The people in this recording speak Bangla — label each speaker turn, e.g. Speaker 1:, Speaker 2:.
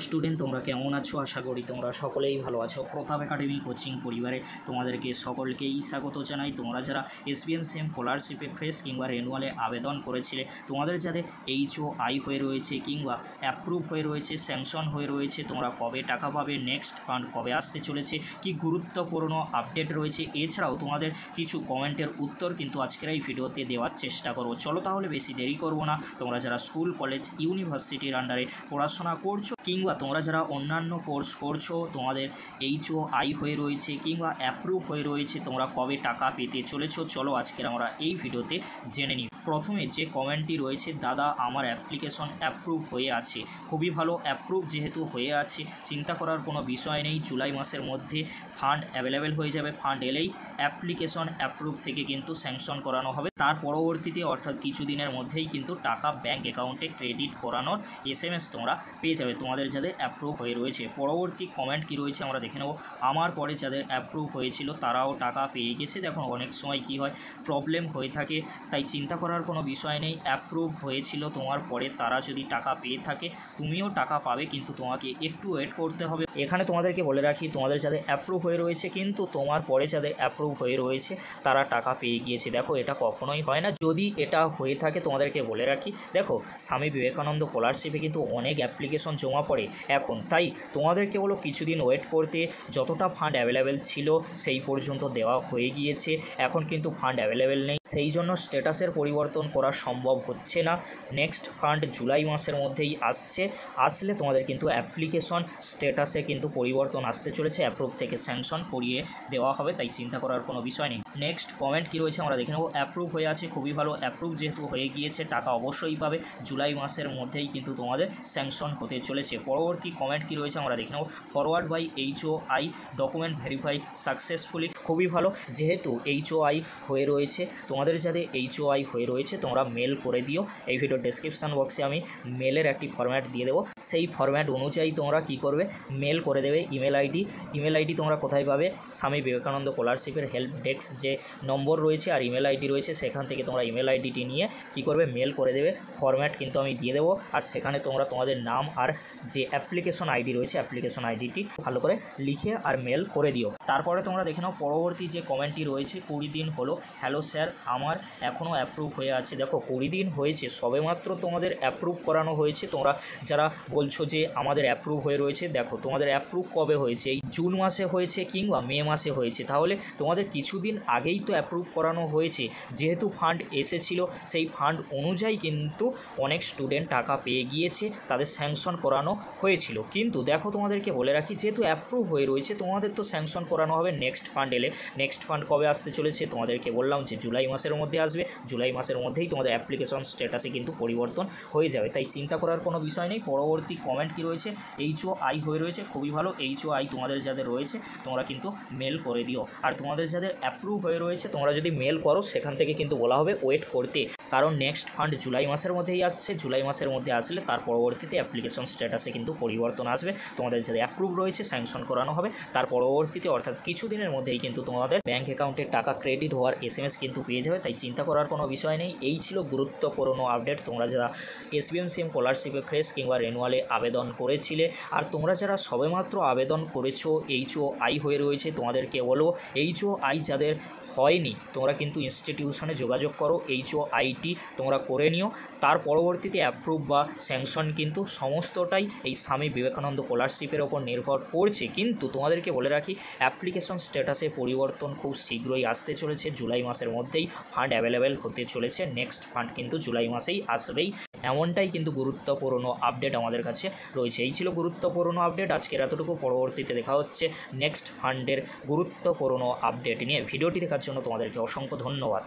Speaker 1: স্টুডেন্ট তোমরা কেমন আছো? আশা করি তোমরা সকলেই ভালো আছো। প্রতাপ একাডেমি কোচিং পরিবারে তোমাদেরকে সকলকেই স্বাগত জানাই। তোমরা যারা এসবিএমসিএম স্কলারশিপে ফ্রেশ কিংবা রেনুয়ালে আবেদন করেছিলে, তোমাদের যাদের HOI হয়ে রয়েছে কিংবা অ্যাপ্রুভ হয়ে রয়েছে, স্যাংশন হয়ে রয়েছে, তোমরা কবে টাকা পাবে, নেক্সট ফান্ড কবে আসতে চলেছে, কি গুরুত্বপূর্ণ আপডেট রয়েছে, এছাড়াও তোমাদের কিছু কমেন্টের উত্তর কিন্তু আজকের এই ভিডিওতে দেওয়ার চেষ্টা করবো। চলো তাহলে বেশি দেরি করবো না। তোমরা যারা স্কুল, কলেজ, ইউনিভার্সিটির আন্ডারে পড়াশোনা করছো কিংবা তোমরা যারা অন্যান্য কোর্স করছো, তোমাদের HOI হয়ে রয়েছে কিংবা অ্যাপ্রুভ হয়ে রয়েছে, তোমরা কবে টাকা পেতে চলেছো, চলো আজকের আমরা এই ভিডিওতে জেনে নিই। প্রথমে যে কমেন্টটি রয়েছে, দাদা আমার অ্যাপ্লিকেশন অ্যাপ্রুভ হয়ে আছে। খুবই ভালো, অ্যাপ্রুভ যেহেতু হয়ে আছে চিন্তা করার কোনো বিষয় নেই। জুলাই মাসের মধ্যে ফান্ড অ্যাভেলেবেল হয়ে যাবে। ফান্ড এলেই অ্যাপ্লিকেশন অ্যাপ্রুভ থেকে কিন্তু স্যাংশন করানো হবে। তার পরবর্তীতে অর্থাৎ কিছুদিনের মধ্যেই কিন্তু টাকা ব্যাঙ্ক অ্যাকাউন্টে ক্রেডিট করানোর SMS তোমরা পেয়ে যাবে, তোমাদের যাদের অ্যাপ্রুভ হয়ে রয়েছে। পরবর্তী কমেন্ট কি রয়েছে আমরা দেখে নেব। আমার পরে যাদের অ্যাপ্রুভ হয়েছিল তারাও টাকা পেয়ে গেছে। দেখো অনেক সময় কি হয়, প্রবলেম হয়ে থাকে, তাই চিন্তা করার কোনো বিষয় নেই। অ্যাপ্রুভ হয়েছিল তোমার পরে, তারা যদি টাকা পেয়ে থাকে তুমিও টাকা পাবে, কিন্তু তোমাকে একটু ওয়েট করতে হবে। এখানে তোমাদেরকে বলে রাখি, তোমাদের যাদের অ্যাপ্রুভ হয়ে রয়েছে কিন্তু তোমার পরে যাদের অ্যাপ্রুভ হয়ে রয়েছে তারা টাকা পেয়ে গিয়েছে। দেখো এটা কখনোই হয় না। যদি এটা হয়ে থাকে তোমাদেরকে বলে রাখি, দেখো স্বামী বিবেকানন্দ স্কলারশিপে কিন্তু অনেক অ্যাপ্লিকেশন জমা পড়ে এখন, তাই তোমাদেরকে বলো কিছুদিন ওয়েট করতে। যতটা ফান্ড অ্যাভেলেবেল ছিল সেই পর্যন্ত দেওয়া হয়ে গিয়েছে, এখন কিন্তু ফান্ড অ্যাভেলেবেল নেই, সেই জন্য স্ট্যাটাসের পরিবর্তন করা সম্ভব হচ্ছে না। নেক্সট ফান্ড জুলাই মাসের মধ্যেই আসলে তোমাদের কিন্তু অ্যাপ্লিকেশন স্ট্যাটাসে কিন্তু পরিবর্তন আসতে চলেছে, অ্যাপ্রুভ থেকে স্যাংশন করিয়ে দেওয়া হবে, তাই চিন্তা করার কোনো বিষয় নেই। নেক্সট কমেন্ট কি রয়েছে আমরা দেখে নেব। অ্যাপ্রুভ হয়ে আছে, খুবই ভালো। অ্যাপ্রুভ যেহেতু হয়ে গিয়েছে টাকা অবশ্যই পাবে, জুলাই মাসের মধ্যেই কিন্তু তোমাদের স্যাংশন হতে চলেছে। পরবর্তী কমেন্ট কি রয়েছে আমরা দেখে নেব। Forward by HOI document verify successfully. খুবই ভালো, যেহেতু HOI হয়ে রয়েছে, তোমাদের যাদের HOI হয়ে রয়েছে তোমরা মেল করে দিও। এই ভিডিও ডেসক্রিপশান বক্সে আমি মেলের একটি ফরম্যাট দিয়ে দেবো, সেই ফরম্যাট অনুযায়ী তোমরা কি করবে, মেল করে দেবে। ইমেল আইডি তোমরা কোথায় পাবে, স্বামী বিবেকানন্দ স্কলারশিপের হেল্প ডেস্ক যে নম্বর রয়েছে আর ইমেল আইডি রয়েছে, সেখান থেকে তোমরা ইমেল আইডিটি নিয়ে কি করবে, মেল করে দেবে। ফরম্যাট কিন্তু আমি দিয়ে দেবো, আর সেখানে তোমরা তোমাদের নাম আর যে অ্যাপ্লিকেশন আইডি রয়েছে অ্যাপ্লিকেশন আইডিটি ভালো করে লিখে আর মেল করে দিও। তারপরে তোমরা দেখে নাও পরবর্তী যে কমেন্টটি রয়েছে। 20 দিন হলো, হ্যালো স্যার আমার এখনও অ্যাপ্রুভ হয়ে আছে। দেখো 20 দিন হয়েছে, সবেমাত্র তোমাদের অ্যাপ্রুভ করানো হয়েছে। তোমরা যারা বলছো যে আমাদের অ্যাপ্রুভ হয়ে রয়েছে, দেখো তোমাদের অ্যাপ্রুভ কবে হয়েছে, এই জুন মাসে হয়েছে কিংবা মে মাসে হয়েছে, তাহলে তোমাদের কিছুদিন আগেই তো অ্যাপ্রুভ করানো হয়েছে। যেহেতু ফান্ড এসেছিল, সেই ফান্ড অনুযায়ী কিন্তু অনেক স্টুডেন্ট টাকা পেয়ে গিয়েছে, তাদের স্যাংশন করানো হয়েছিল। কিন্তু দেখো তোমাদেরকে বলে রাখি, যেহেতু অ্যাপ্রুভ হয়ে রয়েছে তোমাদের তো স্যাংশন করানো হবে নেক্সট ফান্ড এলে। নেক্সট ফান্ড কবে আসতে চলেছে তোমাদেরকে বললাম যে জুলাই মাসের মধ্যে আসবে। জুলাই মাসের মধ্যেই তোমাদের অ্যাপ্লিকেশন স্ট্যাটাসে কিন্তু পরিবর্তন হয়ে যাবে, তাই চিন্তা করার কোনো বিষয় নেই। পরবর্তী কমেন্ট কি রয়েছে, HOI হয়ে রয়েছে, খুবই ভালো। HOI তোমাদের যাদের রয়েছে তোমরা কিন্তু মেল করে দিও। আর তোমাদের যাদের অ্যাপ্রুভ হয়ে রয়েছে তোমরা যদি মেল করো, সেখান থেকে কিন্তু বলা হবে ওয়েট করতে, কারণ নেক্সট ফান্ড জুলাই মাসের মধ্যেই আসছে। জুলাই মাসের মধ্যে আসলে তার পরবর্তীতে অ্যাপ্লিকেশন স্ট্যাটাসে কিন্তু পরিবর্তন আসবে। তোমাদের যাদের অ্যাপ্রুভ রয়েছে স্যাংশন করানো হবে, তার পরবর্তীতে অর্থাৎ কিছুদিনের মধ্যেই কিন্তু তোমাদের ব্যাঙ্ক অ্যাকাউন্টে টাকা ক্রেডিট হওয়ার SMS কিন্তু পেয়ে যাবে, তাই চিন্তা করার কোনো বিষয় নেই। এই ছিল গুরুত্বপূর্ণ আপডেট। তোমরা যারা SBMCM স্কলারশিপে ফ্রেশ কিংবা রেনুয়ালে আবেদন করেছিলে, আর তোমরা যারা সবেমাত্র আবেদন করেছো HOI হয়ে রয়েছে, তোমাদেরকে বলবো HOI যাদের হয়নি তোমরা কিন্তু ইনস্টিটিউশনে যোগাযোগ করো, HOIটি তোমরা করে নিও। তার পরবর্তীতে অ্যাপ্রুভ বা স্যাংশন কিন্তু সমস্তটাই এই স্বামী বিবেকানন্দ স্কলারশিপের ওপর নির্ভর করছে। কিন্তু তোমাদেরকে বলে রাখি, অ্যাপ্লিকেশন স্ট্যাটাসে পরিবর্তন খুব শীঘ্রই আসতে চলেছে। জুলাই মাসের মধ্যেই ফান্ড অ্যাভেলেবেল হতে চলেছে, নেক্সট ফান্ড কিন্তু জুলাই মাসেই আসবেই। এমনটাই কিন্তু গুরুত্বপূর্ণ আপডেট আমাদের কাছে রয়েছে। এই ছিল গুরুত্বপূর্ণ আপডেট আজকের এতটুকু। পরবর্তীতে দেখা হচ্ছে নেক্সট ফান্ডের গুরুত্বপূর্ণ আপডেট নিয়ে। ভিডিওটি দেখার জন্য তোমাদেরকে অসংখ্য ধন্যবাদ।